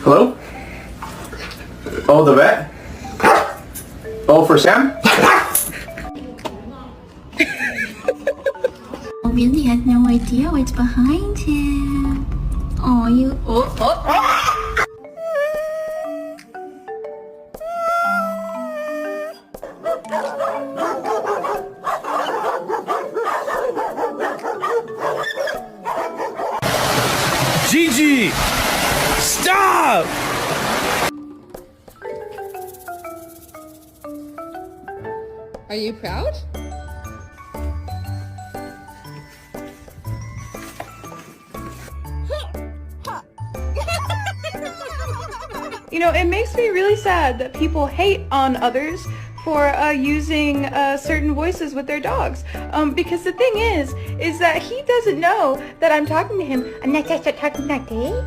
Hello? Oh, the vet? Oh, for Sam? Oh, really had no idea what's behind him. Oh, you... Gigi! Stop! Are you proud? You know, it makes me really sad that people hate on others for using certain voices with their dogs. Because the thing is that he doesn't know that I'm talking to him. I'm not just talking like this.